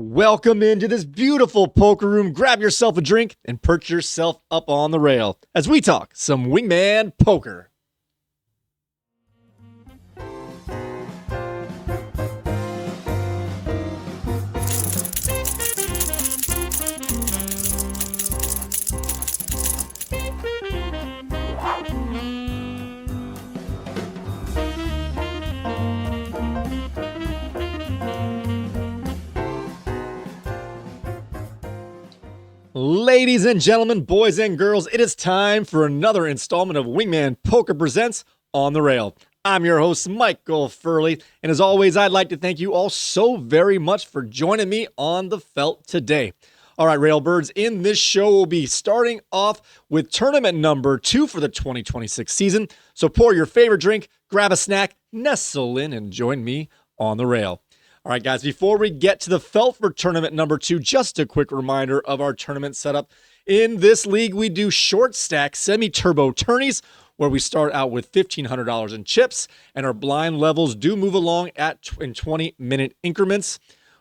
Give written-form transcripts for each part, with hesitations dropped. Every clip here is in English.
Welcome into this beautiful poker room. Grab yourself a drink and perch yourself up on the rail as we talk some Wingman Poker. Ladies and gentlemen, boys and girls, it is time for another installment of Wingman Poker Presents On the Rail. I'm your host, Michael Furley, and as always, I'd like to thank you all so very much for joining me on the felt today. All right, Railbirds, in this show, we'll be starting off with tournament number 2 for the 2026 season. So pour your favorite drink, grab a snack, nestle in, and join me on the rail. All right, guys, before we get to the felt for tournament number 2, just a quick reminder of our tournament setup. In this league, we do short stack semi-turbo tourneys where we start out with $1,500 in chips, and our blind levels do move along in 20-minute increments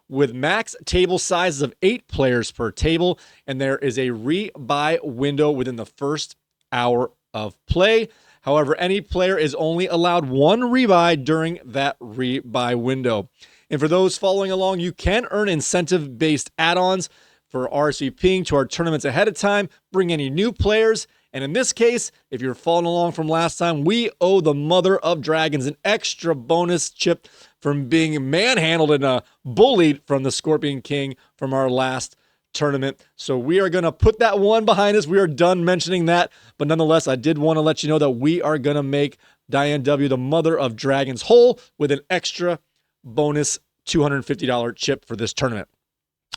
with max table sizes of 8 players per table, and there is a rebuy window within the first hour of play. However, any player is only allowed 1 rebuy during that rebuy window. And for those following along, you can earn incentive-based add-ons for RSVPing to our tournaments ahead of time, bring any new players, and in this case, if you're following along from last time, we owe the Mother of Dragons an extra bonus chip from being manhandled and bullied from the Scorpion King from our last tournament. So we are going to put that one behind us. We are done mentioning that, but nonetheless, I did want to let you know that we are going to make Diane W., the Mother of Dragons, whole with an extra bonus $250 chip for this tournament.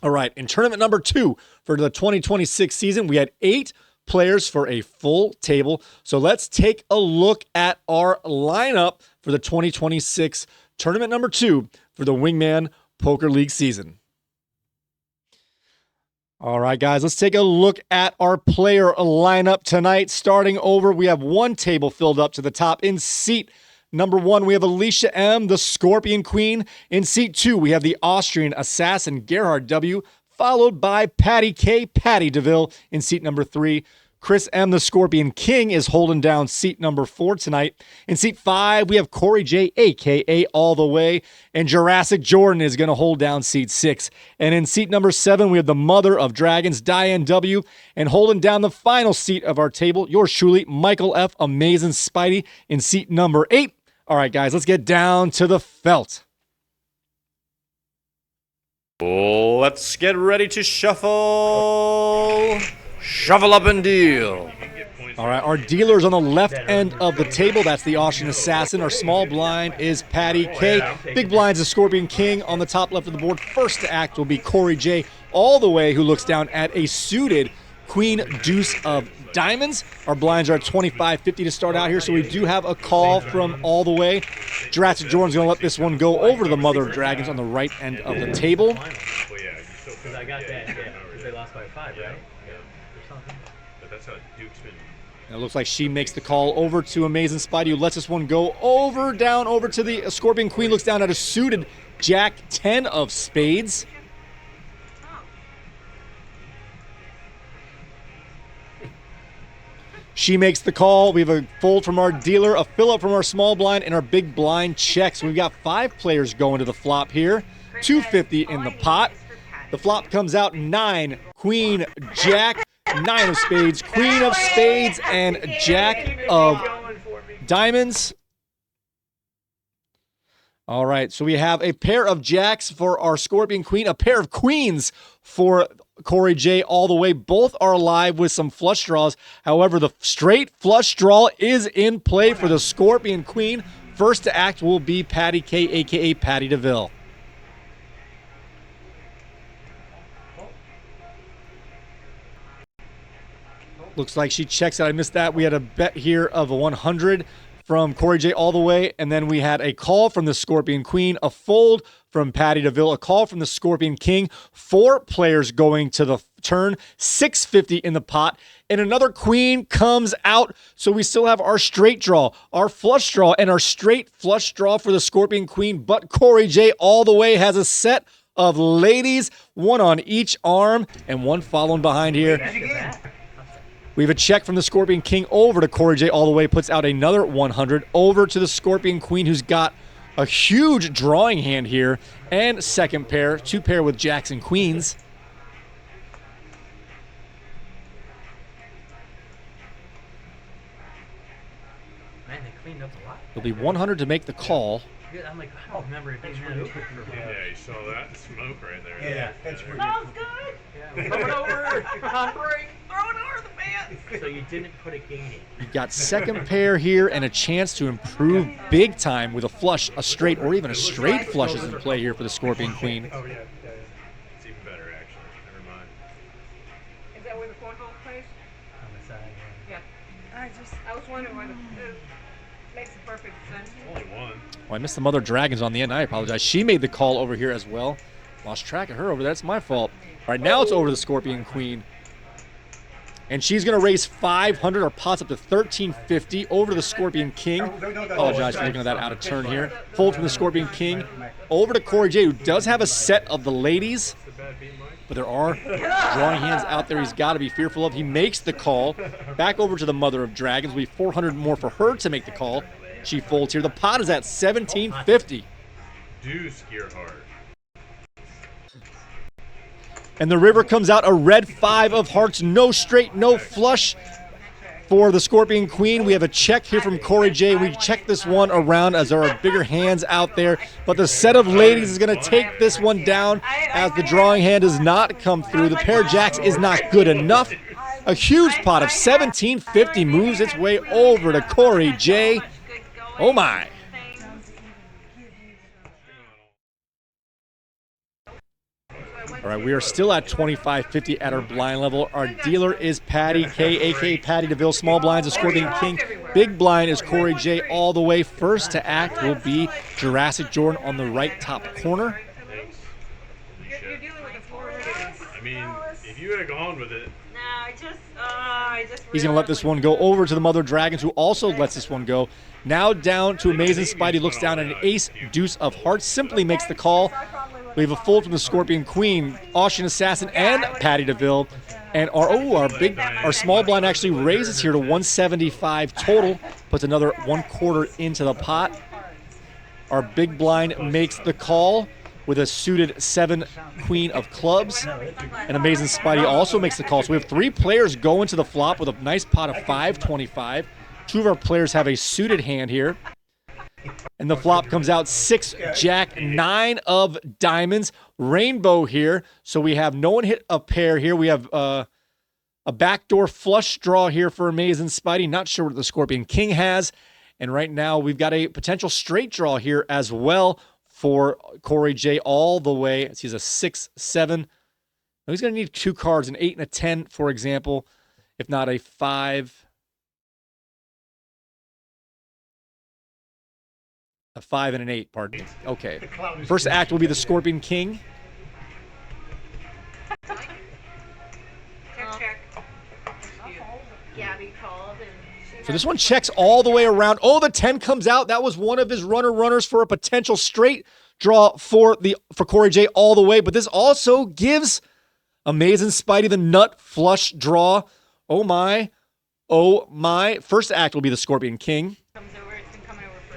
All right, in tournament number 2 for the 2026 season, we had 8 players for a full table. So let's take a look at our lineup for the 2026 tournament number 2 for the Wingman Poker League season. All right, guys, let's take a look at our player lineup tonight. Starting over, we have 1 table filled up to the top. In seat number 1, we have Alicia M., the Scorpion Queen. In seat 2, we have the Austrian Assassin, Gerhard W., followed by Patty K., Patty DeVille. In seat number 3, Chris M., the Scorpion King, is holding down seat number 4 tonight. In seat 5, we have Corey J., a.k.a. All the Way, and Jurassic Jordan is going to hold down seat 6. And in seat number 7, we have the Mother of Dragons, Diane W., and holding down the final seat of our table, yours truly, Michael F., Amazing Spidey, in seat number 8. All right, guys, let's get down to the felt. Let's get ready to shuffle. Shuffle up and deal. All right, our dealer's on the left end of the table. That's the Austrian Assassin. Our small blind is Patty K. Big blind's the Scorpion King. On the top left of the board, first to act will be Corey J. All the Way, who looks down at a suited Queen Deuce of Diamonds. Our blinds are at $25.50 to start out here, so we do have a call from All the Way. Jurassic Jordan's going to let this one go over to the Mother of Dragons on the right end of the table. Because I got that, yeah, because they lost by 5, right? Yeah. Or something. But that's how Duke's been. And it looks like she makes the call over to Amazing Spidey, who lets this one go down over to the Scorpion Queen. Looks down at a suited Jack 10 of spades. She makes the call. We have a fold from our dealer, a fill up from our small blind, and our big blind checks. We've got 5 players going to the flop here. $250 in the pot. The flop comes out 9, Queen, Jack, 9 of spades, Queen of spades, and Jack of diamonds. All right, so we have a pair of jacks for our Scorpion Queen, a pair of queens for Corey J. All the Way. Both are alive with some flush draws. However, the straight flush draw is in play for the Scorpion Queen. First to act will be Patty K., a.k.a. Patty DeVille. Looks like she checks out. I missed that. We had a bet here of a 100 from Corey J. All the Way, and then we had a call from the Scorpion Queen, a fold from Patty DeVille, a call from the Scorpion King. 4 players going to the turn, $650 in the pot, and another queen comes out. So we still have our straight draw, our flush draw, and our straight flush draw for the Scorpion Queen, but Corey J. All the Way has a set of ladies, one on each arm and one following behind here. We have a check from the Scorpion King over to Corey J all the way, puts out another 100 over to the Scorpion Queen, who's got a huge drawing hand here, and second pair, two pair with jacks and queens. Man, they cleaned up a lot. It'll be 100 to make the call. I'm like, I don't remember it being that open for a while. Yeah, you saw that smoke right there. Yeah, that's pretty Smells good. Yeah, we're coming over. On break. Throw it over the fence. So you didn't put a king in. You've got second pair here and a chance to improve big time with a flush, a straight, or even a straight flush is in play here for the Scorpion Queen. Oh, yeah. It's even better, actually. Never mind. Is that where the cornhole plays? On the side. Yeah. I was wondering why the makes perfect sense. Only one. Oh, I missed the Mother Dragons on the end. I apologize. She made the call over here as well. Lost track of her over there. That's my fault. All right, now it's over to the Scorpion Queen. And she's going to raise 500 or pots up to 1350 over to the Scorpion King. Apologize for looking at that out of turn here. Fold from the Scorpion King over to Corey J, who does have a set of the ladies. It's a bad beat, Mike. But there are drawing hands out there he's got to be fearful of. He makes the call. Back over to the Mother of Dragons. We have 400 more for her to make the call. She folds here. The pot is at 1750. Deuce gear hard. And the river comes out a red 5 of hearts. No straight, no flush for the Scorpion Queen. We have a check here from Corey J. We check this one around as there are bigger hands out there. But the set of ladies is going to take this one down as the drawing hand does not come through. The pair of jacks is not good enough. A huge pot of 1750 moves its way over to Corey J. Oh my. All right, we are still at 2550 at our blind level. Our dealer is Patty K, a.k.a. Patty DeVille. Small blinds is Scorpion King. Big blind is Corey J all the way. First to act will be Jurassic Jordan on the right top corner. Thanks. You're dealing with a four. I mean, if you had gone with it, No, I just. He's going to let this one go over to the Mother Dragons, who also lets this one go. Now down to Amazing Spidey, looks down at an ace, deuce of hearts, simply makes the call. We have a fold from the Scorpion Queen, Austrian Assassin, and Patty DeVille. And our small blind actually raises here to 175 total, puts another 1/4 into the pot. Our big blind makes the call with a suited 7 Queen of clubs. And Amazing Spidey also makes the call. So we have 3 players going to the flop with a nice pot of 525. 2 of our players have a suited hand here. And the flop comes out 6 jack, 9 of diamonds, rainbow here. So we have no one hit a pair here. We have a backdoor flush draw here for Amazing Spidey. Not sure what the Scorpion King has. And right now we've got a potential straight draw here as well for Corey J all the way. He's a 6, 7. Now he's going to need 2 cards, an 8 and a 10, for example, if not a 5. A 5 and an 8, pardon me. Okay. First act will be the Scorpion King. Check. Gabby called and So this one checks all the way around. Oh, the 10 comes out. That was one of his runners for a potential straight draw for Corey J all the way. But this also gives Amazing Spidey the nut flush draw. Oh my. Oh my. First act will be the Scorpion King. comes over. It's been coming over for.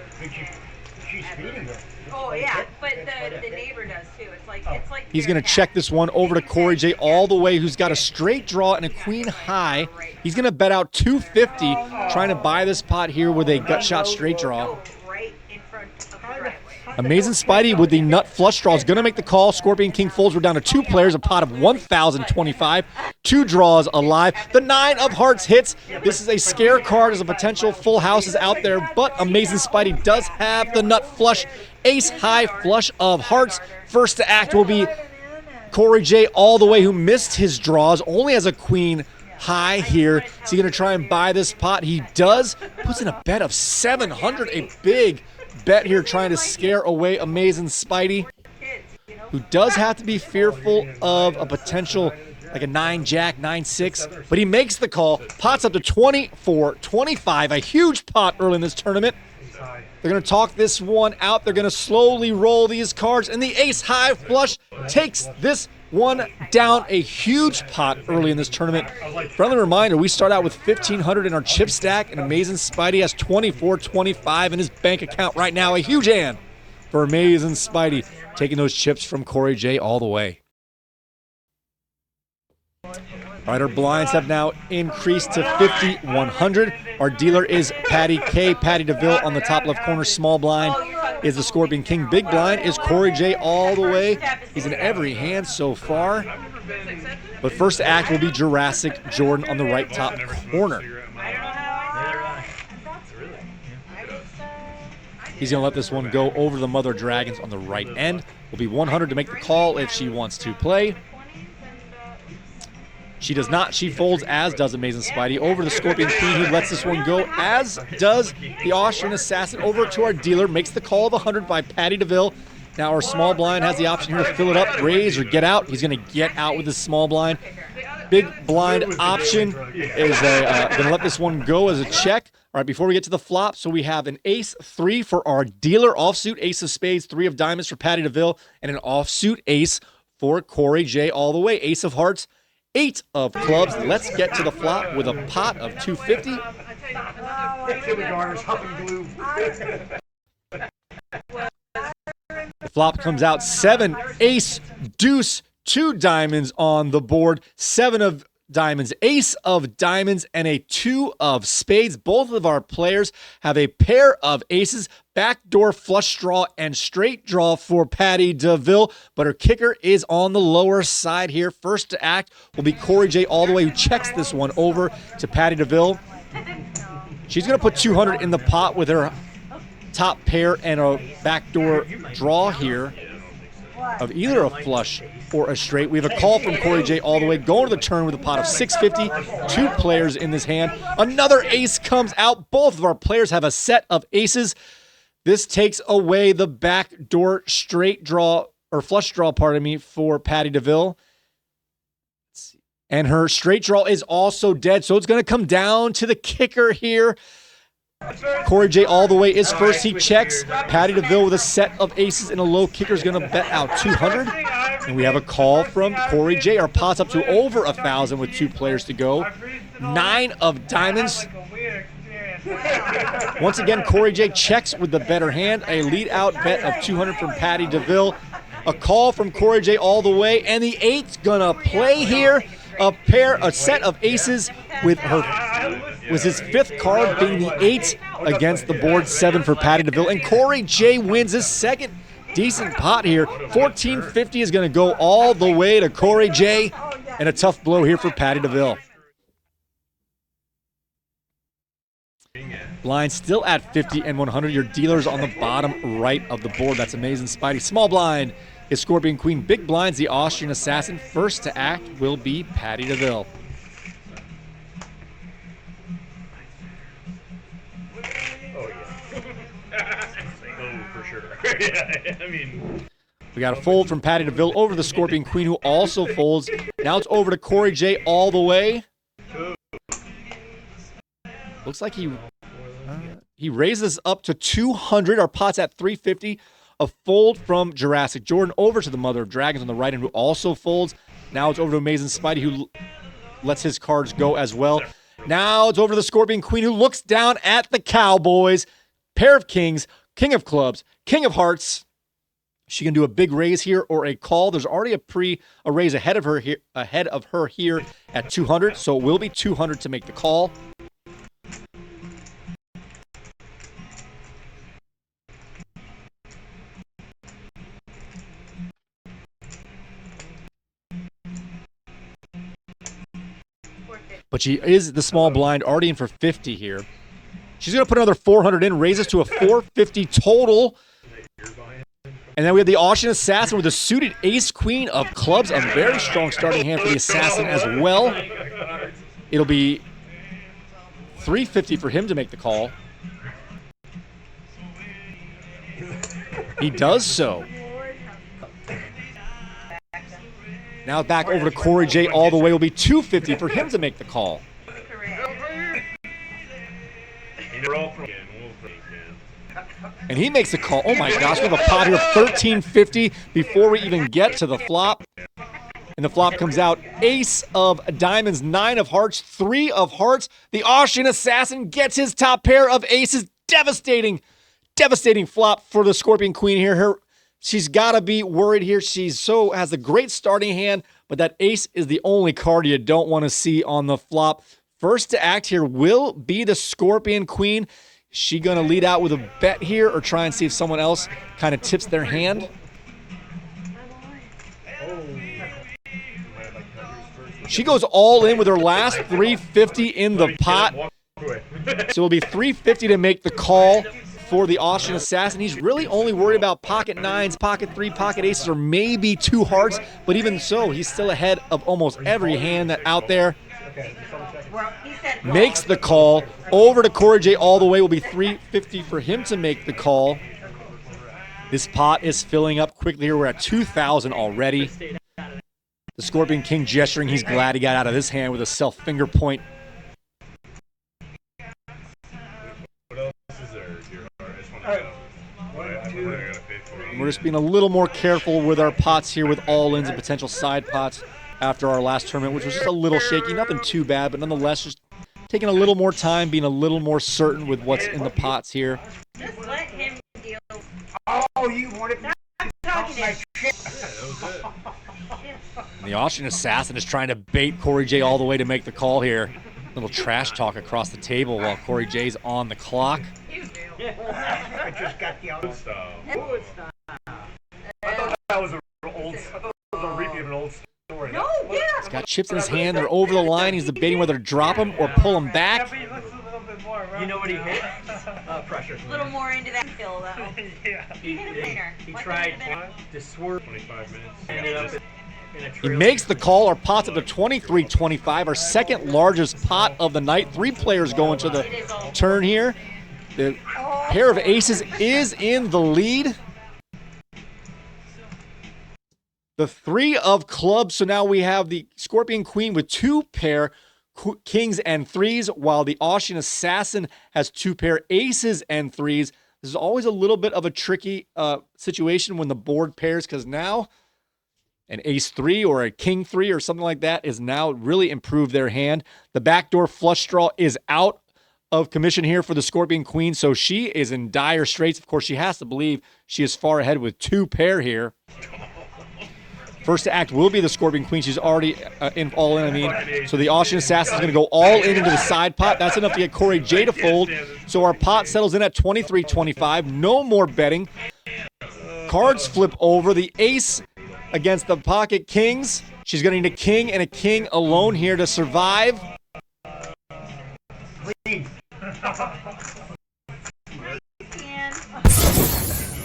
She's feeding her. Oh yeah, but the neighbor does too. It's like He's going to check this one over to Corey J all the way, who's got a straight draw and a queen high. He's going to bet out 250, trying to buy this pot here with a gut shot straight draw. right in front of the driveway. Amazing Spidey with the nut flush draw is going to make the call. Scorpion King folds. We're down to 2 players, a pot of 1,025. 2 draws alive. The 9 of hearts hits. This is a scare card as a potential full house is out there, but Amazing Spidey does have the nut flush. Ace high flush of hearts. First to act will be Corey J all the way, who missed his draws, only has a queen high here. Is he going to try and buy this pot? He does. Puts in a bet of 700, a big bet here, trying to scare away Amazing Spidey, who does have to be fearful of a potential like a 9 jack, 9-6, but he makes the call. Pot's up to 24-25, a huge pot early in this tournament. They're going to talk this one out. They're going to slowly roll these cards, and the ace high flush takes this one down. A huge pot early in this tournament. Friendly reminder, we start out with 1,500 in our chip stack, and Amazing Spidey has 24.25 in his bank account right now. A huge hand for Amazing Spidey, taking those chips from Corey J all the way. All right, our blinds have now increased to 5,100. Our dealer is Patty K. Patty DeVille on the top left corner. Small blind is the Scorpion King. Big blind is Corey J all the way. He's in every hand so far. But first act will be Jurassic Jordan on the right top corner. He's going to let this one go over the Mother Dragons on the right end. Will be 100 to make the call if she wants to play. She does not. She folds, as does Amazing Spidey. Over the Scorpion Queen, who lets this one go, as does the Austrian Assassin. Over to our dealer, makes the call of 100 by Patty DeVille. Now our small blind has the option here to fill it up, raise, or get out. He's going to get out with his small blind. Big blind option is going to let this one go as a check. All right, before we get to the flop, so we have an ace-3 for our dealer, offsuit ace of spades, 3 of diamonds for Patty DeVille, and an offsuit ace for Corey J all the way. Ace of hearts, 8 of clubs. Let's get to the flop with a pot of 250. Kindergartners huffing glue. The flop comes out 7, ace, deuce, 2 diamonds on the board, 7 of diamonds, ace of diamonds, and a 2 of spades. Both of our players have a pair of aces, backdoor flush draw, and straight draw for Patty DeVille, but her kicker is on the lower side here. First to act will be Corey J all the way, who checks this one over to Patty DeVille. She's going to put 200 in the pot with her top pair and a backdoor draw here of either a flush or a straight. We have a call from Corey J all the way, going to the turn with a pot of 650. 2 players in this hand. Another ace comes out. Both of our players have a set of aces. This takes away the backdoor straight draw, or flush draw, pardon me, for Patty DeVille. And her straight draw is also dead, so it's going to come down to the kicker here. Corey J all the way is first. He checks. Patty DeVille with a set of aces and a low kicker is going to bet out 200. And we have a call from Corey J. Our pot's up to over 1,000 with 2 players to go. 9 of diamonds. Once again, Corey J checks with the better hand. A lead out bet of 200 from Patty DeVille. A call from Corey J all the way. And the 8's going to play here. A set of aces with her, was his 5th card being the 8 against the board, 7 for Patty DeVille. And Corey J wins his second decent pot here. 1450 is going to go all the way to Corey J. And a tough blow here for Patty DeVille. Blind still at 50 and 100. Your dealer's on the bottom right of the board. That's Amazing Spidey. Small blind is Scorpion Queen. Big blind's the Austrian Assassin. First to act will be Patty DeVille. Oh, for sure. Yeah, I mean, we got a fold from Patty DeVille over the Scorpion Queen, who also folds. Now it's over to Corey J all the way. Looks like he raises up to 200. Our pot's at 350. A fold from Jurassic Jordan over to the Mother of Dragons on the right end, who also folds. Now it's over to Amazing Spidey, who lets his cards go as well. Now it's over to the Scorpion Queen, who looks down at the Cowboys. Pair of kings, king of clubs, king of hearts. She can do a big raise here or a call. There's already a raise ahead of her here at 200, so it will be 200 to make the call. But she is the small blind, already in for 50 here. She's going to put another 400 in, raise us to a 450 total. And then we have the Austrian Assassin with a suited ace-queen of clubs. A very strong starting hand for the Assassin as well. It'll be 350 for him to make the call. He does so. Now back over to Corey J all the way. Will be 250 for him to make the call. And he makes a call. Oh my gosh, we have a pot here of 1350 before we even get to the flop. And the flop comes out ace of diamonds, 9 of hearts, 3 of hearts. The Austrian assassin gets his top pair of aces. Devastating flop for the Scorpion Queen here. She's got to be worried here. Has a great starting hand, but that ace is the only card you don't want to see on the flop. First to act here will be the Scorpion Queen. Is she going to lead out with a bet here or try and see if someone else kind of tips their hand? She goes all in with her last 350 in the pot. So it'll be 350 to make the call for the Austrian assassin. He's really only worried about pocket nines, pocket three, pocket aces, or maybe 2 hearts. But even so, he's still ahead of almost every hand that out there. Makes the call. Over to Corey J all the way. Will be 350 for him to make the call. This pot is filling up quickly here. We're at 2,000 already. The Scorpion King gesturing. He's glad he got out of this hand with a self finger point. What else is there? I just want to know. We're just being a little more careful with our pots here with all-ins and potential side pots after our last tournament, which was just a little shaky. Nothing too bad, but nonetheless, just taking a little more time, being a little more certain with what's in the pots here. Just let him deal. Oh, you wanted to talk like shit. And the Austrian assassin is trying to bait Corey J all the way to make the call here. Little trash talk across the table while Corey J's on the clock. I just got the old Style. I thought that was a repeat of an old story. No, yeah. He's got chips in his hand. They're over the line. He's debating whether to drop him or pull him back. You know what he hit? Pressure. A little more into that hill, though. He hit a winner. He tried to swerve. 25 minutes. Ended up in a He trail. makes the call. Our pot's up to 23-25, our second largest pot of the night. 3 players going to the turn here. The pair of aces is in the lead. The 3 of clubs. So now we have the Scorpion Queen with 2 pair kings and 3s, while the Austrian assassin has 2 pair aces and 3s. This is always a little bit of a tricky situation when the board pairs, because now an ace 3 or a king 3 or something like that is now really improved their hand. The backdoor flush draw is out of commission here for the Scorpion Queen, so she is in dire straits. Of course, she has to believe she is far ahead with 2 pair here. First to act will be the Scorpion Queen. She's already all in, I mean. So the Austrian assassin is going to go all in into the side pot. That's enough to get Corey J to fold. So our pot settles in at 23-25. No more betting. Cards flip over. The ace against the pocket kings. She's going to need a king and a king alone here to survive.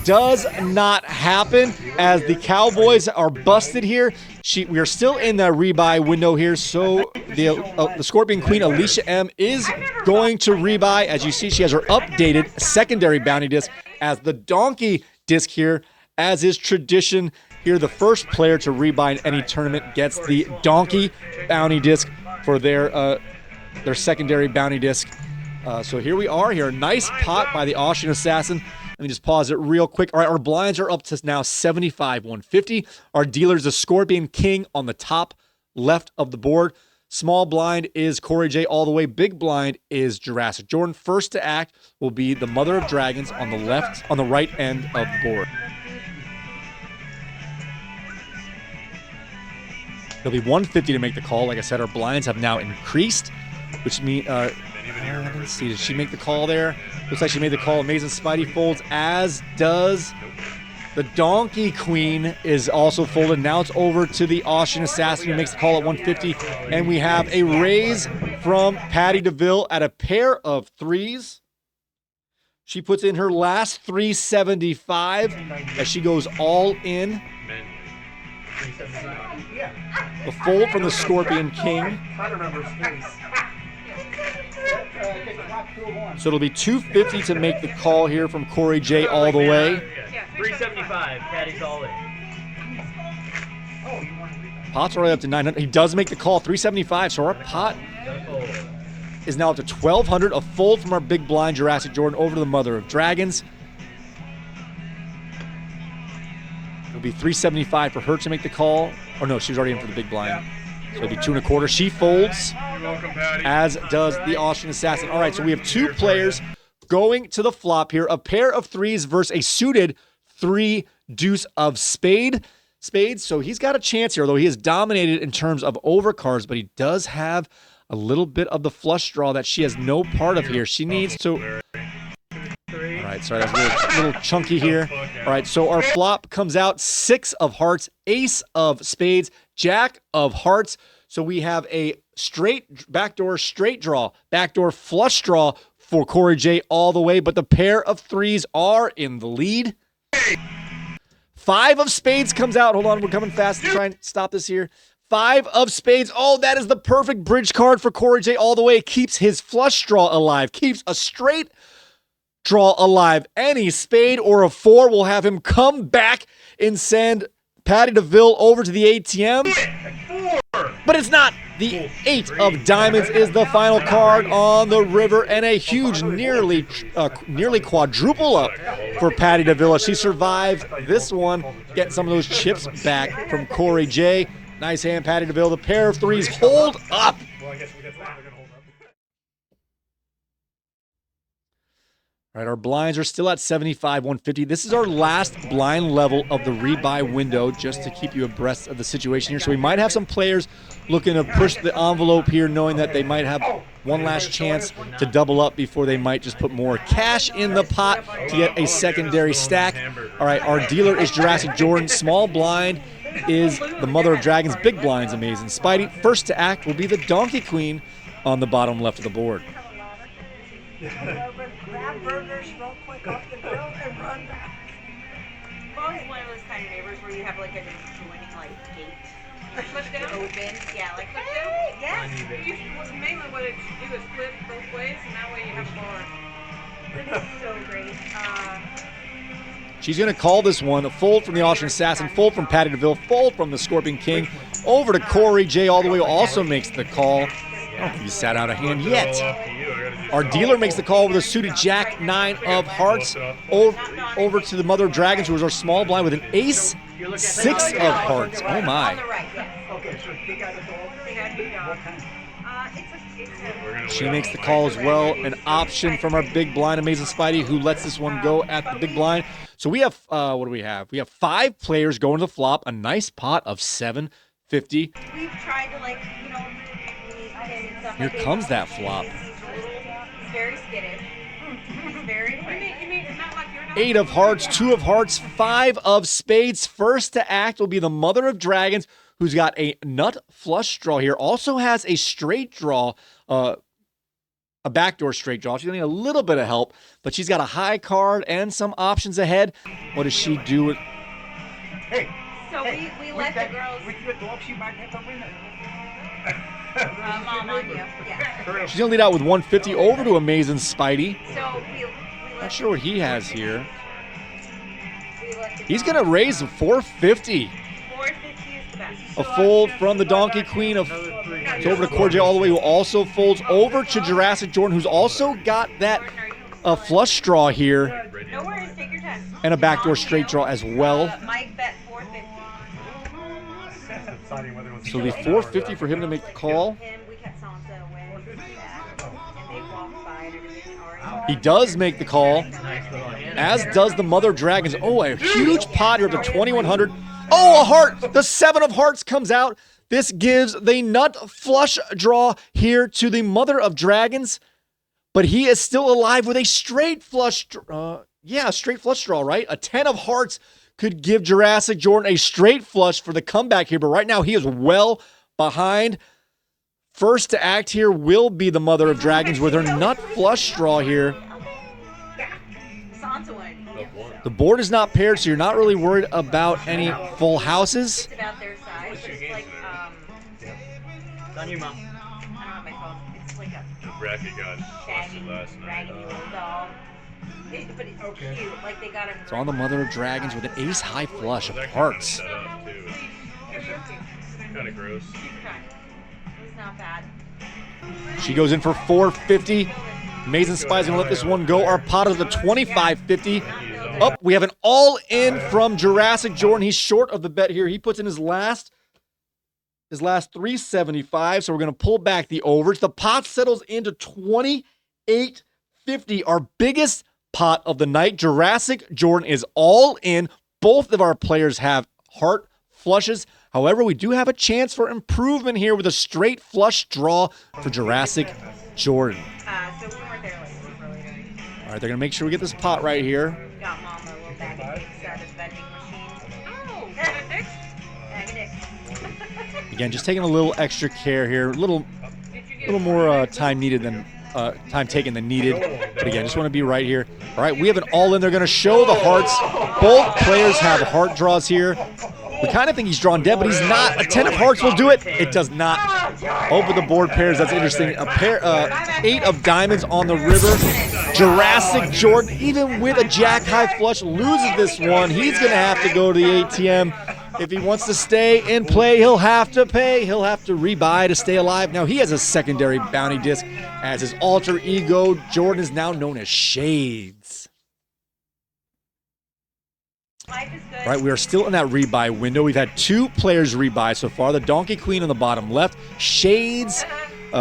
Does not happen as the Cowboys are busted here. We are still in the rebuy window here, so the Scorpion Queen, Alicia M, is going to rebuy. As you see, she has her updated secondary bounty disc as the donkey disc here. As is tradition here, the first player to rebuy in any tournament gets the donkey bounty disc for their secondary bounty disc. So here we are here. Nice pot by the Austrian assassin. Let me just pause it real quick. All right, our blinds are up to now 75-150. Our dealer's a Scorpion King on the top left of the board. Small blind is Corey J all the way. Big blind is Jurassic Jordan. First to act will be the Mother of Dragons on the right end of the board. It'll be 150 to make the call. Like I said, our blinds have now increased, which means, let's see, did she make the call there? Looks like she made the call. Amazing Spidey folds, as does the Donkey Queen is also folded. Now it's over to the Austrian assassin who makes the call at 150. And we have a raise from Patty DeVille at a pair of 3s. She puts in her last 375 as she goes all in. The fold from the Scorpion King. I remember his face. So it'll be 250 to make the call here from Corey J all the way. 375. Patty's all in. Pot's already up to 900. He does make the call, 375. So our pot is now up to 1,200. A fold from our big blind Jurassic Jordan over to the Mother of Dragons. It'll be 375 for her to make the call. Or no, she was already in for the big blind. So it'll be 2 1/4. She folds, You're welcome, Patty. as does the Austrian Assassin. All right, so we have 2 players going to the flop here. A pair of threes versus a suited 3 deuce of spades. So he's got a chance here, although he is dominated in terms of overcards, but he does have a little bit of the flush draw that she has no part of here. She needs to... All right, sorry, that was a little chunky here. All right, so our flop comes out 6 of hearts, ace of spades, jack of hearts. So we have a straight backdoor straight draw, backdoor flush draw for Corey J all the way, but the pair of threes are in the lead. 5 of spades comes out. Hold on, we're coming fast to try and stop this here. 5 of spades. Oh, that is the perfect bridge card for Corey J all the way. Keeps his flush draw alive. Keeps a straight draw alive. Any spade or a 4 will have him come back and send Patty DeVille over to the ATM. But it's not. The 8 of diamonds is the final card on the river, and a huge nearly quadruple up for Patty DeVille. She survived this one, getting some of those chips back from Corey J. Nice hand, Patty DeVille. The pair of threes hold up. Well, I guess we got that. They're gonna hold up. All right, our blinds are still at 75, 150. This is our last blind level of the rebuy window, just to keep you abreast of the situation here. So we might have some players looking to push the envelope here, knowing that they might have one last chance to double up before they might just put more cash in the pot to get a secondary stack. All right, our dealer is Jurassic Jordan. Small blind is the Mother of Dragons. Big blind's Amazing Spidey. First to act will be the Donkey Queen on the bottom left of the board. Grab burgers real quick off the grill and run back. I'm always one of those kind of neighbors where you have like a joining like gate Flip down? open. Yeah, like Flip down? yes. Mainly what it should do is flip both ways, and that way you have a bar. It is so great. She's going to call this one a fold from the Austrian Assassin, fold from Patty DeVille, fold from the Scorpion King, over to Corey J all the way, who also makes the call. I don't think he sat out a hand yet. Our dealer makes the call with a suited jack 9 of hearts over to the Mother of Dragons, who is our small blind with an ace 6 of hearts. Oh On the my. right, yes. Okay, so they got it all. They got a big dog. It's a She makes the call as well. An option from our big blind, Amazing Spidey, who lets this one go at the big blind. So we have, what do we have? We have 5 players going to the flop, a nice pot of 750. we've tried to like, you know, meet him and stuff. Here like comes that He's flop. very skittish. He's very friendly. You mean, it's not like you're not 8 of hearts, 2 of hearts, 5 of spades. First to act will be the Mother of Dragons, who's got a nut flush draw here. Also has a straight draw, a backdoor straight draw. She's going to need a little bit of help, but she's got a high card and some options ahead. What does she do with... Hey, So we let the girls with your dog, she might have a winner. mom on you. Yeah. She's going to lead out with 150 over to Amazing Spidey. So we Not let sure what he has here. the He's going to raise a 450. 450 is the best. A fold from the Donkey Queen. It's over to Corey J all the way, who also folds over to Jurassic Jordan, who's also got that flush draw here No worries, take your time. and a backdoor straight draw as well. Mike bet 450. Deciding whether it was So it'll be 450 for him to make the call. Him, we kept so and so when and they walked by and everything already. He does make the call, as does the Mother of Dragons. Oh, a huge pot here up to 2,100. Oh, a heart! The 7 of hearts comes out. This gives the nut flush draw here to the Mother of Dragons, but he is still alive with a straight flush. Straight flush draw, right? A 10 of hearts could give Jurassic Jordan a straight flush for the comeback here, but right now he is well behind. First to act here will be the Mother of Dragons with her nut flush draw here. Sansa won. The board is not paired, so you're not really worried about any full houses. It's about their size. It's like, It's on you, Mom. I don't have my phone. It's like a The bracket got shaggy, busted last night. raggedy little dog. But it's cute. Like they got him. It's on the Mother of Dragons with an ace high flush of hearts. Set up too. Kind of gross. It's not bad. She goes in for 450. Amazing Spy's gonna let this one go. Our pot is the 2550. Up, we have an all-in from Jurassic Jordan. He's short of the bet here. He puts in his last 375, so we're going to pull back the overs. The pot settles into 28.50, our biggest pot of the night. Jurassic Jordan is all in. Both of our players have heart flushes. However, we do have a chance for improvement here with a straight flush draw for Jurassic Jordan. So we weren't there like super later. All right, they're going to make sure we get this pot right here. Got mom a little bag of dicks out of the vending machine. Oh, bag of dicks? Bag of dicks. Again, just taking a little extra care here. A little Did you get little more time taken than needed. But again, just want to be right here. All right, we have an all-in. They're going to show the hearts. Both players have heart draws here. We kind of think he's drawn dead, but he's not. A 10 of hearts will do it. It does not. Over the board pairs. That's interesting. A pair, 8 of diamonds on the river. Jurassic Jordan, even with a jack high flush, loses this one. He's going to have to go to the ATM. If he wants to stay and play, he'll have to pay. He'll have to rebuy to stay alive. Now, he has a secondary bounty disc as his alter ego. Jordan is now known as Shades. Life is good. All right, we are still in that rebuy window. We've had 2 players rebuy so far. The Donkey Queen on the bottom left. Shades,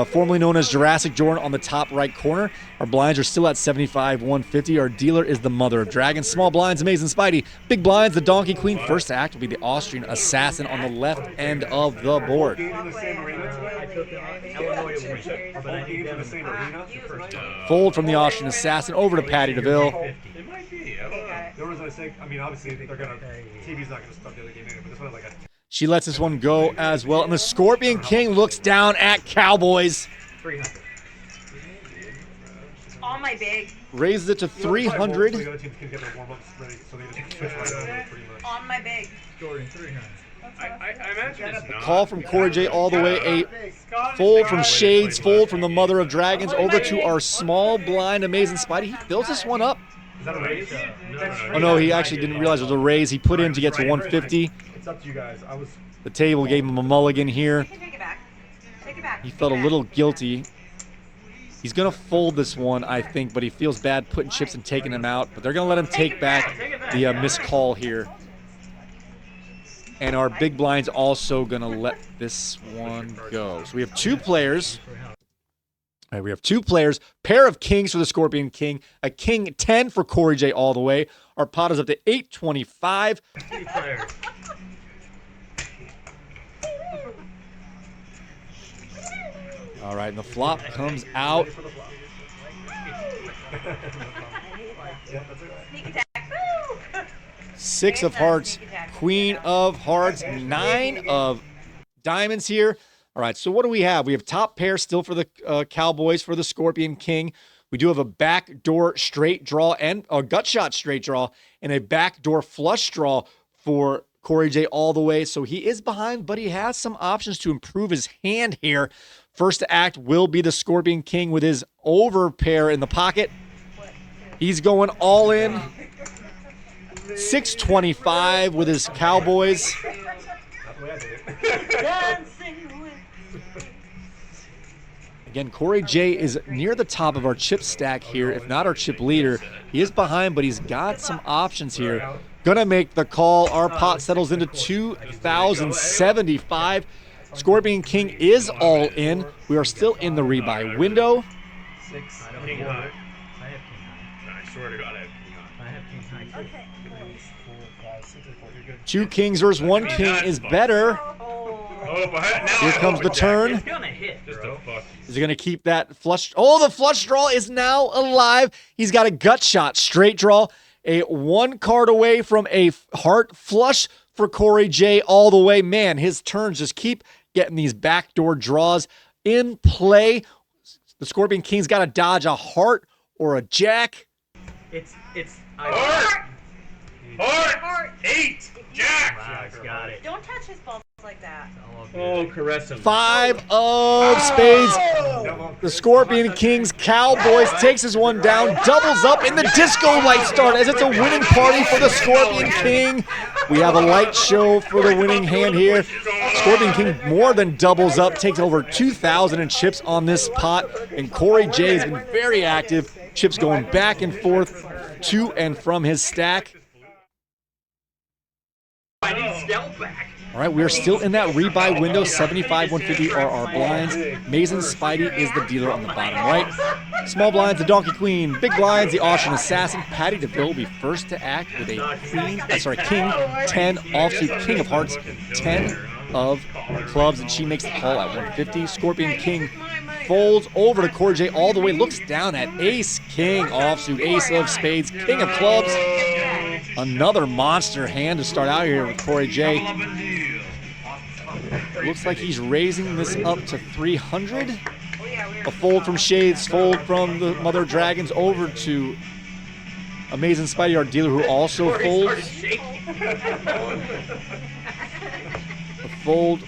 formerly known as Jurassic Jordan, on the top right corner. Our blinds are still at 75, 150. Our dealer is the Mother of Dragons. Small blinds, Amazing Spidey. Big blinds, the Donkey Queen. First to act will be the Austrian Assassin on the left end of the board. In the same arena today? Are both games in the same arena? Fold from the Austrian Assassin over to Patty DeVille. It might be. I don't know. The reason I say, I mean, obviously, they're going to, TV's not going to stop the other game anyway, but this one is like a She lets this one go as well. And the Scorpion King looks down at Cowboys. 300. On my big. Raises it to 300. The other teams can get their warm-ups ready, so they just switch right over pretty much. On my big. Jordan, 300. I imagine it's not. Call from Corey J all the way. A fold from Shades, fold from the Mother of Dragons over to our small blind Amazing Spidey. He fills this one up. Is that a raise? Oh no, he actually didn't realize it was a raise. He put in to get to 150. It's up to you guys. I was. The table gave him a mulligan here. You can take it back. Take it back. He felt a little guilty. He's going to fold this one, I think, but he feels bad putting chips and taking them out. But they're going to let him take back the missed call here. And our big blind's also going to let this one go. So we have 2 players. All right, we have 2 players. Pair of kings for the Scorpion King. A king 10 for Corey J all the way. Our pot is up to 825. 2 players. All right, and the flop comes out. Sneak attack. Woo! 6 of hearts, queen of hearts, 9 of diamonds here. All right, so what do we have? We have top pair still for the Cowboys for the Scorpion King. We do have a backdoor straight draw and a gut shot straight draw and a backdoor flush draw for Corey J all the way. So he is behind, but he has some options to improve his hand here. First to act will be the Scorpion King with his over pair in the pocket. He's going all in. 625 with his Cowboys. Again, Corey J is near the top of our chip stack here, if not our chip leader. He is behind, but he's got some options here. Gonna make the call. Our pot settles into 2,075. Scorpion King is all in. We are still in the rebuy window. 6. I don't King know. high. I have king high. I swear to God, I have king high. I have king high. too. 2 kings versus 1 king is better. Oh, but now Here comes the turn. It's gonna hit, Just bro. a fuck. Is he going to keep that flush? Oh, the flush draw is now alive. He's got a gut shot straight draw. A 1 card away from a heart flush for Corey J all the way. Man, his turns just keep getting these backdoor draws in play. The Scorpion King's got to dodge a heart or a jack. Heart! Heart! 8! Jack! Wow, he's got it. Don't touch his balls like that. Oh, caress him. 5 of spades. The Scorpion King's Cowboys takes his one down, doubles up in the disco light start as it's a winning party for the Scorpion King. We have a light show for the winning hand here. Scorpion King more than doubles up, takes over 2,000 in chips on this pot, and Corey J has been very active. Chips going back and forth. to and from his stack. I need Scout back. All right, we are still in that rebuy window. 75, 150 are our blinds. Mason Spidey is the dealer on the bottom right. Small blinds, the Donkey Queen. Big blinds, the Auction Assassin. Patty DeVille will be first to act with a king 10 offsuit, King of Hearts, 10 of clubs, and she makes the call at 150. Scorpion King folds over to Corey J all the way, looks down at Ace King offsuit, Ace of Spades, King of Clubs. Another monster hand to start out here with Corey J. Looks like he's raising this up to 300. A fold from Shades, fold from the Mother Dragons over to Amazing Spidey, our dealer, who also folds. A fold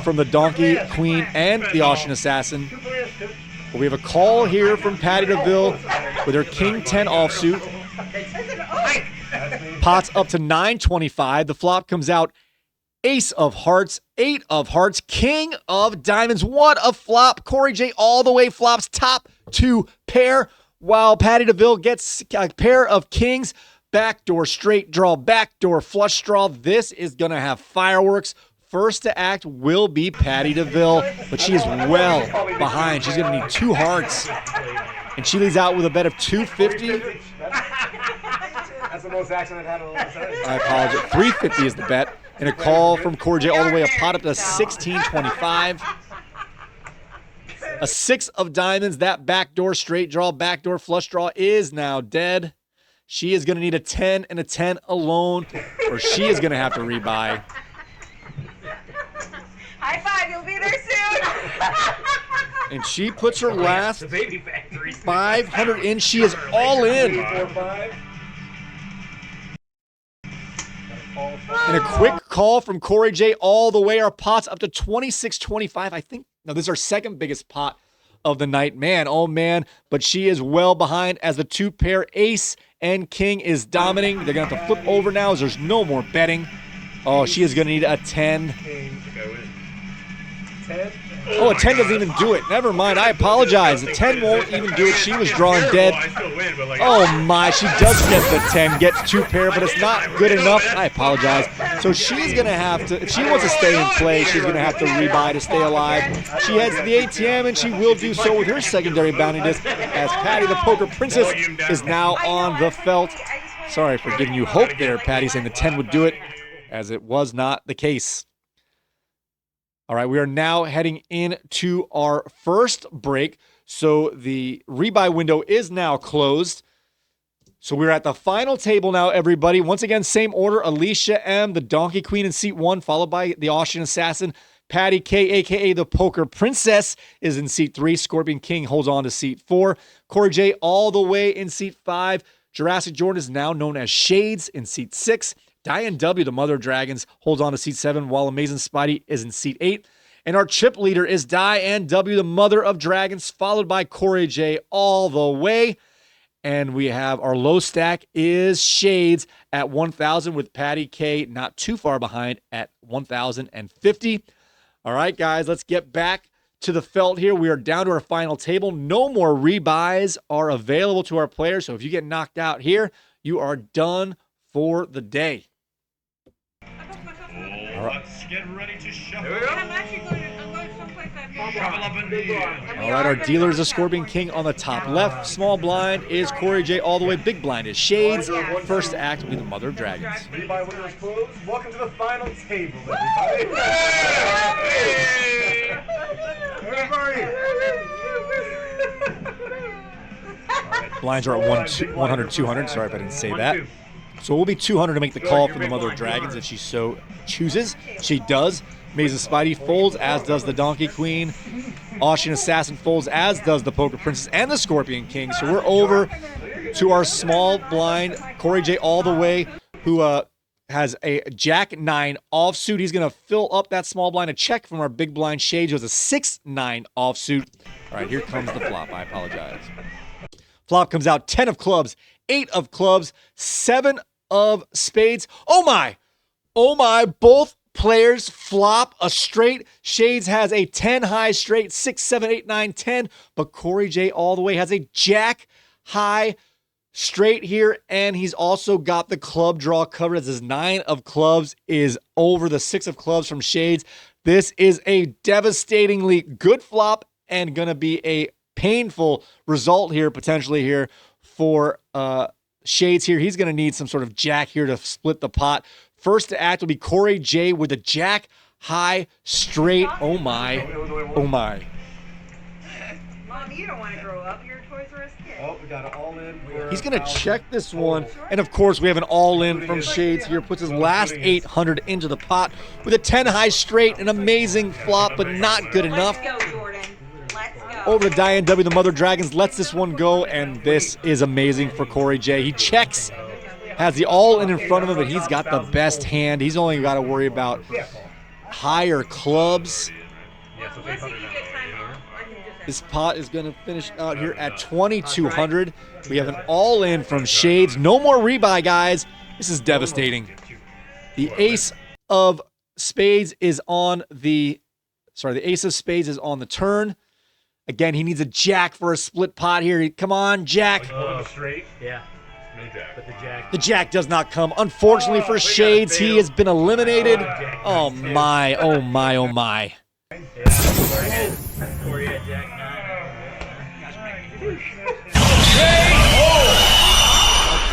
from the Donkey Queen and the Auction Assassin. But we have a call here from Patty DeVille with her King 10 offsuit. Pots up to 925. The flop comes out Ace of Hearts, 8 of Hearts, King of Diamonds. What a flop. Corey J all the way flops top 2 pair, while Patty DeVille gets a pair of kings. Backdoor straight draw, backdoor flush draw. This is going to have fireworks. First to act will be Patty DeVille, but she is well behind. She's going to need 2 hearts, and she leads out with a bet of 250. That's the most action I've had in a long time. I apologize. 350 is the bet. And a call from Corey J all the way, a pot up to 1625. A 6 of diamonds. That backdoor straight draw, backdoor flush draw is now dead. She is going to need a 10 and a 10 alone, or she is going to have to rebuy. High five, you'll be there soon. And she puts her last The baby factory. 500 in. She is all in. 4, 5. And a quick call from Corey J all the way. Our pot's up to 2625. I think, no, this is our second biggest pot of the night. Man, oh man, but she is well behind as the 2 pair Ace and King is dominating. They're going to have to flip over now as there's no more betting. Oh, she is going to need a 10. 10. Oh, a 10 doesn't even do it. Never mind. I apologize. The 10 won't even do it. She was drawing dead. Oh my, she does get the 10, gets 2 pair, but it's not good enough. I apologize. So she's going to have to, if she wants to stay in play, she's going to have to rebuy to stay alive. She heads to the ATM, and she will do so with her secondary bounty disc, as Patty the Poker Princess is now on the felt. Sorry for giving you hope there, Patty, saying the 10 would do it, as it was not the case. All right, we are now heading into our first break. So the rebuy window is now closed. So we're at the final table now, everybody. Once again, same order. Alicia M., the Donkey Queen in seat 1, followed by the Auction Assassin. Patty K., a.k.a. the Poker Princess, is in seat 3. Scorpion King holds on to seat 4. Corey J. all the way in seat 5. Jurassic Jordan is now known as Shades in seat 6. Diane W., the Mother of Dragons, holds on to seat 7, while Amazing Spidey is in seat 8. And our chip leader is Diane W., the Mother of Dragons, followed by Corey J. all the way. And we have our low stack is Shades at 1,000, with Patty K. not too far behind at 1,050. All right, guys, let's get back to the felt here. We are down to our final table. No more rebuys are available to our players. So if you get knocked out here, you are done for the day. Let's get ready to shuffle. I'm actually going someplace I've never Shuffle up and down. All right, our dealer is a Scorpion King on the top left. Small blind is Corey J. all the way. Big blind is Shades. First to act will be the Mother of Dragons. Rebuy window is closed. Welcome to the final table, everybody. Blinds are at 100, 200. Sorry if I didn't say that. So it will be 200 to make the call for the Mother of Dragons if she so chooses. She does. Amazing Spidey folds, as does the Donkey Queen. Auction Assassin folds, as does the Poker Princess and the Scorpion King. So we're over to our small blind, Corey J. all the way, who has a Jack 9 offsuit. He's going to fill up that small blind. A check from our big blind Shades, who has a 6-9 offsuit. All right, here comes the flop. I apologize. Flop comes out 10 of clubs, 8 of clubs, 7 of spades. Oh my, both players flop a straight. Shades has a 10 high straight, 6, 7, 8, 9, 10, but Corey J. all the way has a Jack high straight here, and he's also got the club draw covered as his 9 of clubs is over the 6 of clubs from Shades. This is a devastatingly good flop and gonna be a painful result here, potentially here for Shades here. He's gonna need some sort of jack here to split the pot. First to act will be Corey J with a jack high straight. Oh my, oh my. Mom, you don't want to grow up. You're a Toys R Us kid. Oh, we got it all in. He's gonna check this one, and of course we have an all-in from Shades here. Puts his last 800 into the pot with a 10 high straight, an amazing flop, but not good enough. Let's go, Jordan. Let's go. Over to Diane W, the Mother Dragons, lets this one go, and this is amazing for Corey J. He checks, has the all-in in front of him, but he's got the best hand. He's only got to worry about higher clubs. Let's see if you get time off. This pot is going to finish out here at 2,200. We have an all-in from Shades. No more rebuy, guys. This is devastating. The ace of spades is on the, the ace of spades is on the turn. Again, he needs a jack for a split pot here. Come on, jack. Straight. Yeah. No jack. But the jack. The jack does not come. Unfortunately for Shades, he has been eliminated. Oh my, oh my, oh my. Corey had jack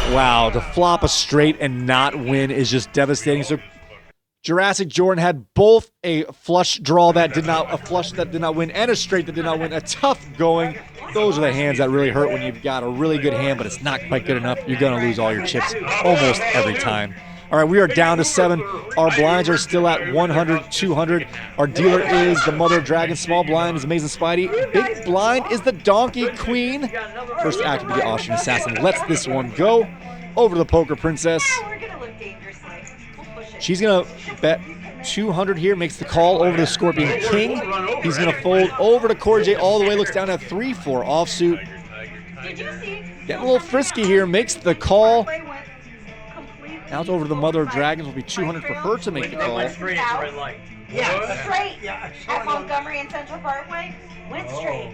9. Wow, to flop a straight and not win is just devastating. So Jurassic Jordan had both a flush draw that did not, a flush that did not win, and a straight that did not win. A tough going. Those are the hands that really hurt when you've got a really good hand, but it's not quite good enough. You're gonna lose all your chips almost every time. All right, we are down to 7. Our blinds are still at 100, 200. Our dealer is the Mother Dragon. Small blind is Amazing Spidey. Big blind is the Donkey Queen. First act will be the Austrian Assassin. Lets this one go. Over to the Poker Princess. We're going to live dangerously. We'll push it. She's going to bet 200 here. Makes the call over to the Scorpion King. He's going to fold over to Corey J all the way. Looks down at 3-4 offsuit. Did you see? Getting a little frisky here. Makes the call. Play went completely Now it's over to the Mother of Dragons. Will be 200 for her to make the They call. went straight at the red light. Yeah, straight. Yeah, At Montgomery and Central Parkway, went straight.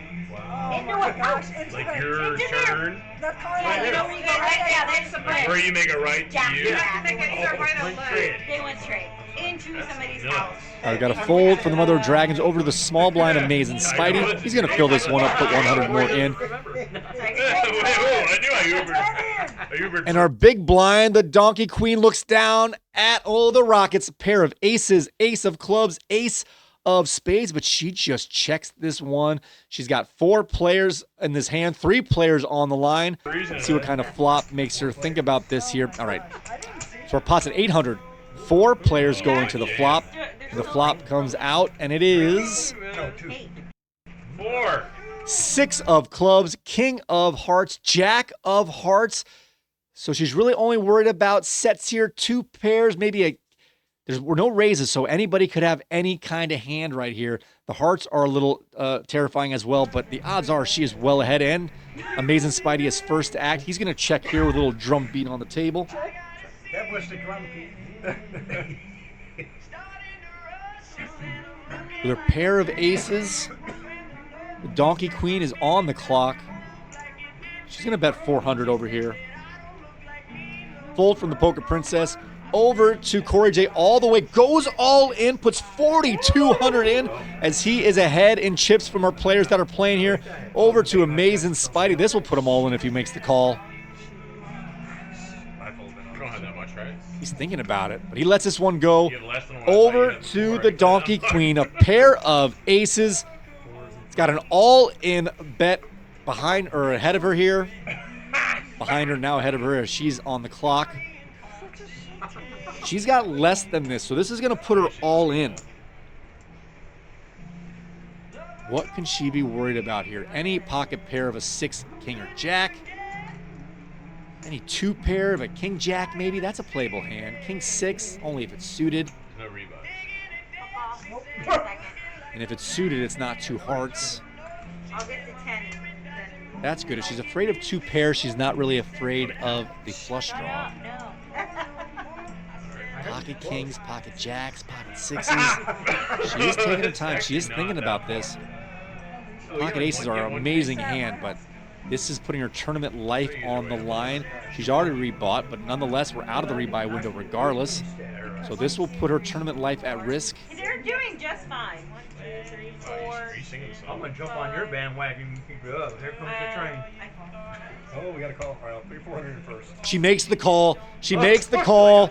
Into a house. Like your turn. Yeah, you know where you go right? Yeah, that's the plan. Where you make a right to Yeah, you. you have to make it either right or Went left. straight. They went straight into somebody's house. We got a fold for the Mother of Dragons over to the small blind Amazing Spidey. He's going to fill this one up, put 100 more in. Whoa, I knew I Ubered. And our big blind, the Donkey Queen, looks down at, the Rockets. A pair of aces, ace of clubs, ace of spades, but she just checks this one. She's got 4 players in this hand, 3 players on the line. Let's see what kind of flop makes her think about this here. All right, so our pot's at 800. 4 players going to the flop. The flop comes out, and it is 4. 6 of clubs, king of hearts, jack of hearts. So she's really only worried about sets here, 2 pairs, maybe there were no raises, so anybody could have any kind of hand right here. The hearts are a little terrifying as well, but the odds are she is well ahead. And Amazing Spidey is first to act. He's going to check here with a little drum beat on the table. That was the drum beat. With her pair of aces, the Donkey Queen is on the clock. She's going to bet 400 over here. Fold from the Poker Princess over to Corey J all the way, goes all in, puts 4,200 in as he is ahead in chips from our players that are playing here. Over to Amazing Spidey. This will put him all in if he makes the call. You don't have that much, right? He's thinking about it, but he lets this one go. You had less than what I Over thought you had to before. the Donkey Queen, a pair of aces. It's got an all-in bet behind or ahead of her here. Behind her, now ahead of her as she's on the clock. She's got less than this, so this is going to put her all in. What can she be worried about here? Any pocket pair of a 6, king, or jack. Any 2 pair of a king, jack, maybe. That's a playable hand. King 6, only if it's suited. There's no rebuy. And if it's suited, it's not 2 hearts. I'll get the 10. That's good. If she's afraid of 2 pairs, she's not really afraid of the flush draw. No. Pocket kings, pocket jacks, pocket 6s. She is taking her time. She is thinking about this. Pocket aces are an amazing hand, but This is putting her tournament life on the line. She's already rebought, but nonetheless, we're out of the rebuy window regardless. So this will put her tournament life at risk. They're doing just fine. 1, 2, 3, 4. I'm gonna jump on your bandwagon. Here comes the train. Oh, we got a call. All right, I'll put your 400 in first. She makes the call. She makes the call.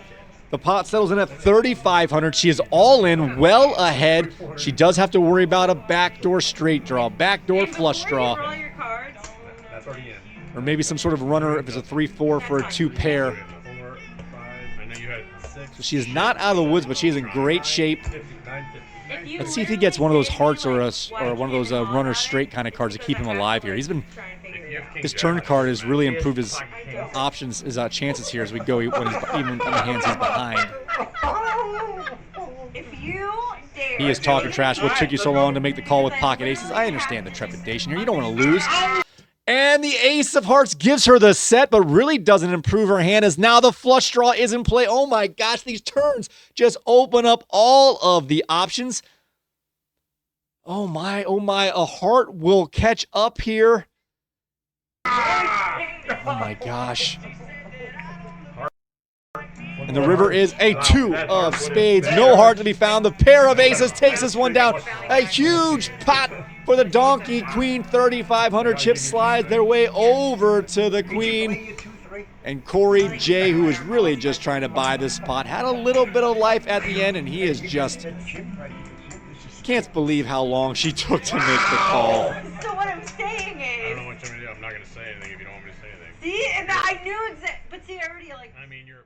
The pot settles in at 3,500. She is all in, well ahead. She does have to worry about a backdoor straight draw, backdoor flush draw, Roll your cards. That's already in. or maybe some sort of runner if it's a 3-4 for a 2 pair. 4, 5. I know you had 6. So she is not out of the woods, but she is in great shape. 50, 950. Let's see if he gets one of those hearts or one of those runner straight kind of cards to keep him alive here. He's been his turn card has really improved his options, his chances here as we go when he's even in the hands he's behind. If you dare. He is talking trash. What took you so long to make the call with pocket aces? I understand the trepidation here. You don't want to lose. And the ace of hearts gives her the set, but really doesn't improve her hand as now the flush draw is in play. Oh my gosh, these turns just open up all of the options. Oh my, a heart will catch up here. Oh my gosh. And the river is a 2 of spades. No heart to be found. The pair of aces takes this one down. A huge pot for the donkey queen. 3,500 chips slides their way over to the queen. And Corey J, who is really just trying to buy this pot, had a little bit of life at the end, and he is just can't believe how long she took to make the call. So what I'm saying I don't know is. what you're going to do. I'm not going to say anything if you don't want me to say anything. See, and I knew exactly. But see, I already like. I mean, you're.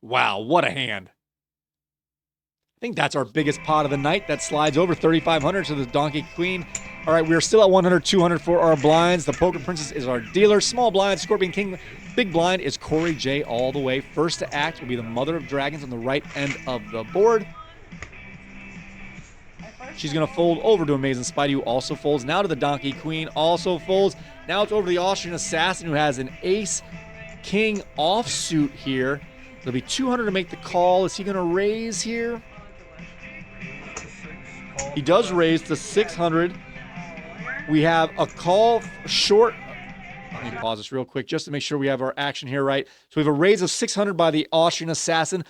Wow, what a hand. I think that's our biggest pot of the night. That slides over 3,500 to the donkey queen. All right, we're still at 100, 200 for our blinds. The Poker Princess is our dealer. Small blind, Scorpion King. Big blind is Corey J all the way. First to act will be the Mother of Dragons on the right end of the board. She's going to fold over to Amazing Spidey, who also folds. Now to the Donkey Queen, also folds. Now it's over to the Austrian Assassin, who has an Ace-King offsuit here. It'll be 200 to make the call. Is he going to raise here? He does raise to 600. We have a call short. Let me pause this real quick just to make sure we have our action here right. So we have a raise of 600 by the Austrian Assassin.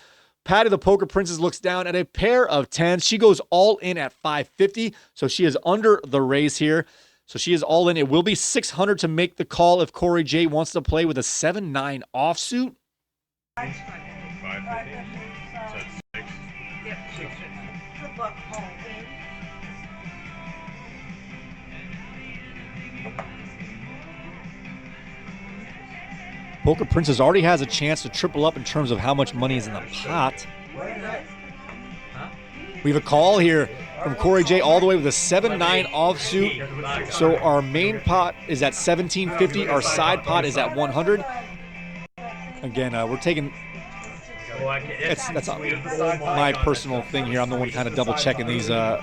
Patty the Poker Princess looks down at a pair of 10s. She goes all in at 550, so she is under the raise here. So she is all in. It will be 600 to make the call if Corey J wants to play with a 7-9 offsuit. 550. So it's 6. Good luck, home. Poker Princess already has a chance to triple up in terms of how much money is in the pot. We have a call here from Corey J all the way with a 7-9 offsuit. So our main pot is at 1,750. Our side pot is at 100. Again, we're taking... That's my personal thing here. I'm the one kind of double checking these side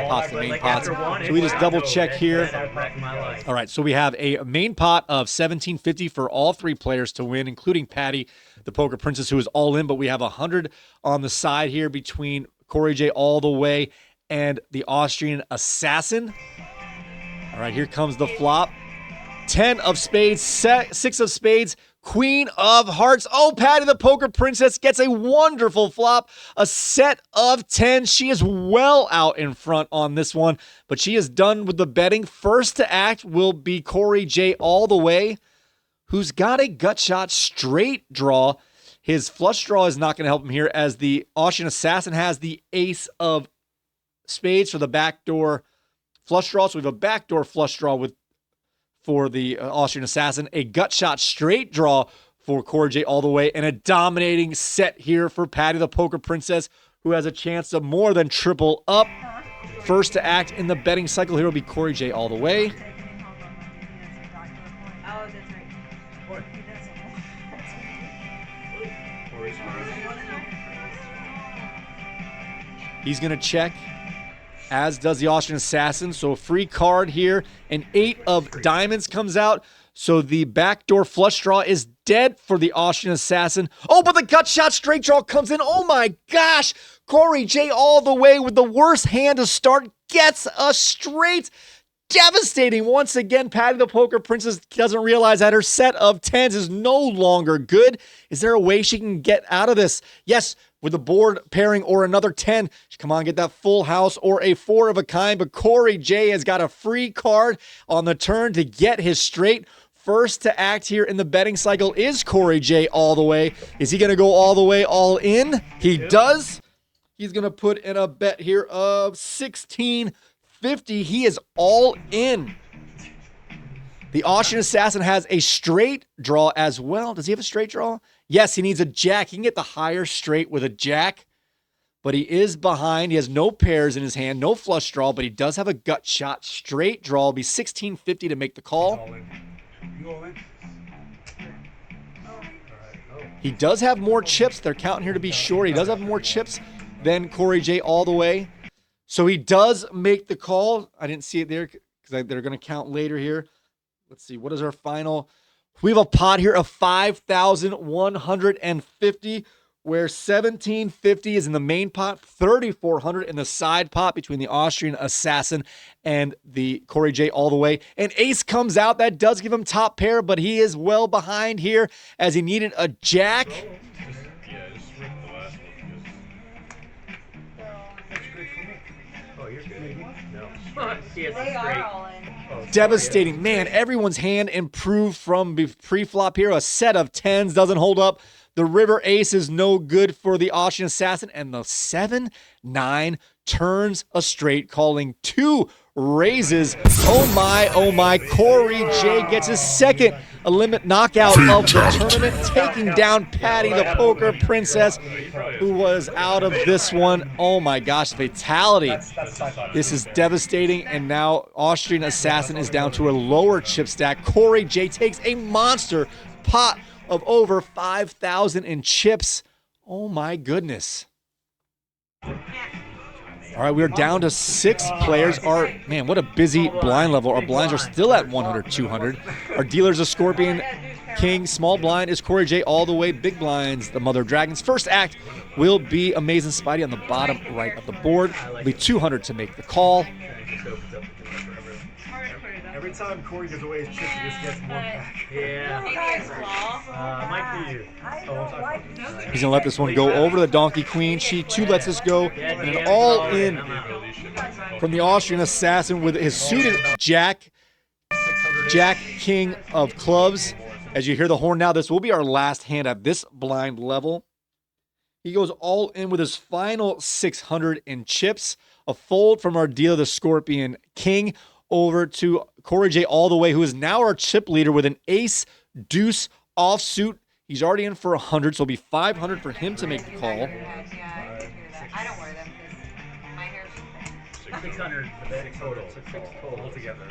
pots, the main pots. So we just double check here. All right, so we have a main pot of 1,750 for all three players to win, including Patty, the Poker Princess, who is all in. But we have 100 on the side here between Corey J all the way and the Austrian Assassin. All right, here comes the flop. 10 of spades, 6 of spades, Queen of Hearts. Oh, Patty the Poker Princess gets a wonderful flop. A set of 10. She is well out in front on this one, but she is done with the betting. First to act will be Corey J all the way, who's got a gut shot straight draw. His flush draw is not going to help him here as the Austrian Assassin has the ace of spades for the backdoor flush draw. So we have a backdoor flush draw for the Austrian Assassin, a gut shot straight draw for Corey J all the way, and a dominating set here for Patty the Poker Princess, who has a chance to more than triple up. First to act in the betting cycle here will be Corey J all the way. Oh, that's right. He's going to check, as does the Austrian Assassin. So a free card here. An 8 of diamonds comes out. So the backdoor flush draw is dead for the Austrian Assassin. Oh, but the gut shot straight draw comes in. Oh my gosh. Corey J all the way with the worst hand to start gets a straight. devastating. Once again, Patty the Poker Princess doesn't realize that her set of 10s is no longer good. Is there a way she can get out of this? Yes, with a board pairing or another 10. Come on, get that full house or a 4 of a kind. But Corey J has got a free card on the turn to get his straight. First to act here in the betting cycle is Corey J all the way. Is he going to go all the way, all in? He does. He's going to put in a bet here of $16.50. He is all in. The Austrian Assassin has a straight draw as well. Does he have a straight draw? Yes, he needs a jack. He can get the higher straight with a jack, but he is behind. He has no pairs in his hand, no flush draw, but he does have a gut shot. Straight draw will be $16.50 to make the call. He does have more chips. They're counting here to be sure. He does have more chips than Corey J all the way. So he does make the call. I didn't see it there because they're going to count later here. Let's see. What is our final? We have a pot here of 5,150, where 1,750 is in the main pot, 3,400 in the side pot between the Austrian Assassin and the Corey J all the way. An ace comes out. That does give him top pair, but he is well behind here as he needed a jack. Yeah, just rip the last one. Oh, you're good. No. He has They a are straight. all in. Devastating. Man, everyone's hand improved from pre-flop here. A set of 10s doesn't hold up. The river ace is no good for the Austrian Assassin. And the 7-9 turns a straight, calling 2 raises. Oh my. Corey J gets his second knockout of the tournament, taking down Patty the Poker Princess, who was out of this one. Oh my gosh, fatality. This is devastating, and now Austrian Assassin is down to a lower chip stack. Corey J takes a monster pot of over 5,000 in chips. Oh my goodness. All right, we're down to 6 players. Man, what a busy blind level. Our blinds are still at 100, 200. Our dealer's a Scorpion King. Small blind is Corey J all the way. Big blinds, the Mother of Dragons. First act will be Amazing Spidey on the bottom right of the board. It'll be 200 to make the call. Every time Corey gives away his chips, he just gets one back. Yeah. Might be you. He's going to let this one go over to the Donkey Queen. She too lets this go. And an all-in from the Austrian Assassin with his suited Jack King of clubs. As you hear the horn now, this will be our last hand at this blind level. He goes all in with his final 600 in chips. A fold from our dealer, the Scorpion King, over to Corey J all the way, who is now our chip leader with an ace deuce offsuit. He's already in for 100, so it'll be 500 for him to make the call. Yeah, I did hear that. I don't wear them because my hair's 600 total. 6 total altogether.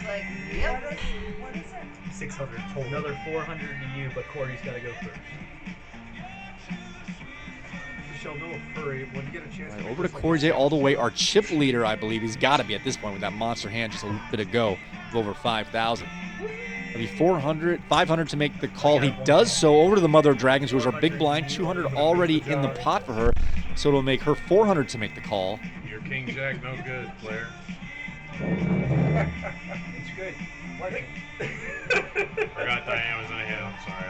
like, yep. What is it? 600 total. Another 400 to you, but Corey's got to go first. Michelle, no hurry. When you get a chance. Right, over to Corey J all the way. Our chip leader, I believe. He's got to be at this point with that monster hand, just a bit ago, of over 5,000. It'll be 500 to make the call. He does so over to the Mother of Dragons, who is our big blind. 200 already in the pot for her, so it'll make her 400 to make the call. Your King Jack, no good, player. It's good. Forgot Diane was in a hand. I'm sorry.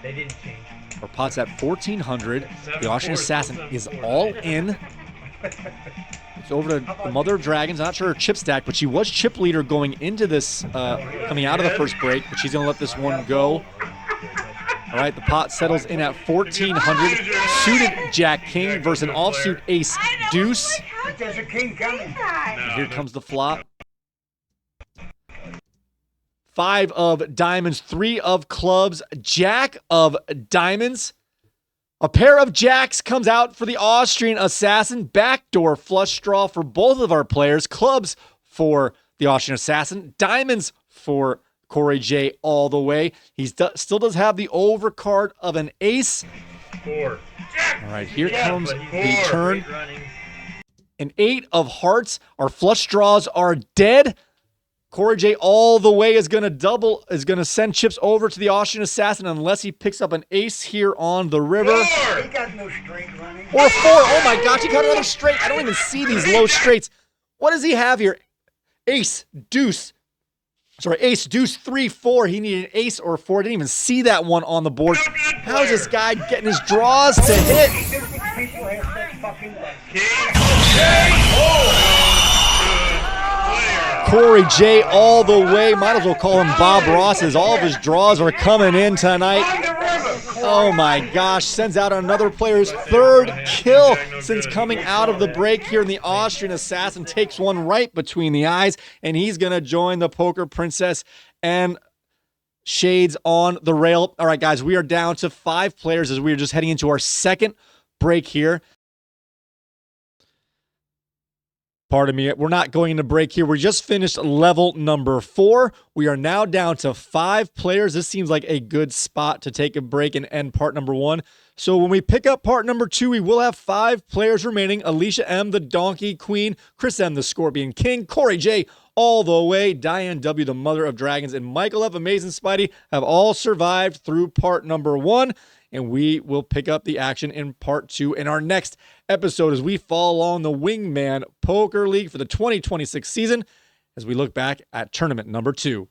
They didn't change. Our pot's at 1,400. The Austrian Assassin is all in. It's over to the Mother of Dragons. I'm not sure her chip stack, but she was chip leader going into this, coming out of the first break, but she's going to let this one go. All right, the pot settles in at 1,400. Suited Jack King versus an offsuit ace deuce. There's a king coming. And here comes the flop. 5 of diamonds, 3 of clubs, Jack of diamonds. A pair of jacks comes out for the Austrian Assassin. Backdoor flush draw for both of our players. Clubs for the Austrian Assassin. Diamonds for Corey J all the way. He still does have the overcard of an ace. 4. All right, here comes But the he's turn. great running. An 8 of hearts. Our flush draws are dead. Corey J all the way is going to send chips over to the Austrian Assassin unless he picks up an ace here on the river. He got no straight running. Or 4. Oh my gosh, he got another straight. I don't even see these low straights. What does he have here? Ace, deuce, 3, 4. He needed an ace or 4. Didn't even see that one on the board. How is this guy getting his draws to hit? People have such fucking luck. Corey J all the way. Might as well call him Bob Ross as all of his draws are coming in tonight. Oh my gosh. Sends out another player's third kill since coming out of the break here in the Austrian Assassin. Takes one right between the eyes, and he's going to join the Poker Princess and Shades on the rail. All right, guys, we are down to 5 players as we are just heading into our second break here. Pardon me, we're not going into break here. We just finished level number 4. We are now down to 5 players. This seems like a good spot to take a break and end part number 1. So when we pick up part number 2, we will have 5 players remaining. Alicia M, the Donkey Queen, Chris M, the Scorpion King, Corey J, all the way, Diane W, the Mother of Dragons, and Michael F, Amazing Spidey have all survived through part number 1. And we will pick up the action in part 2 in our next episode as we follow along the Wingman Poker League for the 2026 season as we look back at tournament number 2.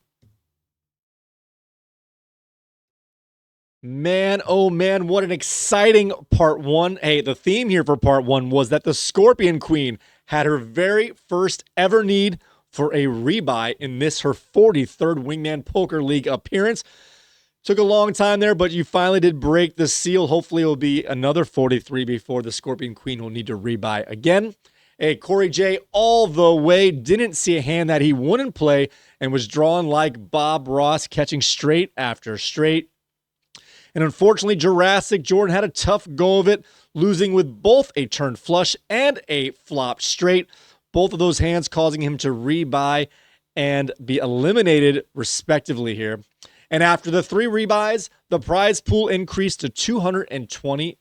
Man, oh man, what an exciting part 1. Hey, the theme here for part 1 was that the Scorpion Queen had her very first ever need for a rebuy in this, her 43rd Wingman Poker League appearance. Took a long time there, but you finally did break the seal. Hopefully it will be another 43 before the Scorpion Queen will need to rebuy again. Hey, Corey J all the way didn't see a hand that he wouldn't play and was drawn like Bob Ross, catching straight after straight. And unfortunately, Jurassic Jordan had a tough go of it, losing with both a turn flush and a flop straight. Both of those hands causing him to rebuy and be eliminated respectively here. And after the 3 rebuys, the prize pool increased to $220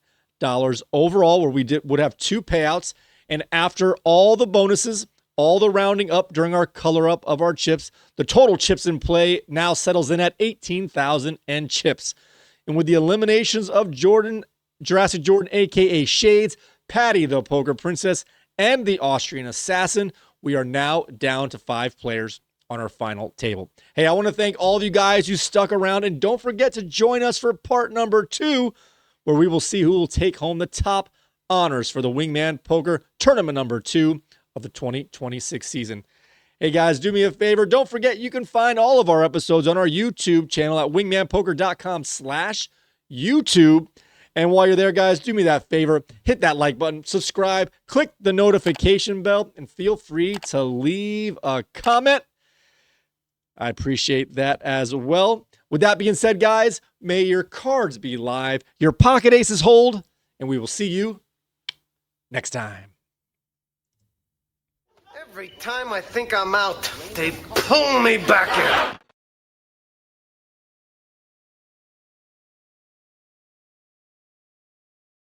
overall, where we would have 2 payouts. And after all the bonuses, all the rounding up during our color up of our chips, the total chips in play now settles in at 18,000 and chips. And with the eliminations of Jurassic Jordan, aka Shades, Patty the Poker Princess, and the Austrian Assassin, we are now down to 5 players on our final table. Hey, I want to thank all of you guys who stuck around, and don't forget to join us for part number 2, where we will see who will take home the top honors for the Wingman Poker Tournament number 2 of the 2026 season. Hey guys, do me a favor. Don't forget you can find all of our episodes on our YouTube channel at wingmanpoker.com/YouTube. And while you're there, guys, do me that favor. Hit that like button, subscribe, click the notification bell, and feel free to leave a comment. I appreciate that as well. With that being said, guys, may your cards be live, your pocket aces hold, and we will see you next time. Every time I think I'm out, they pull me back in.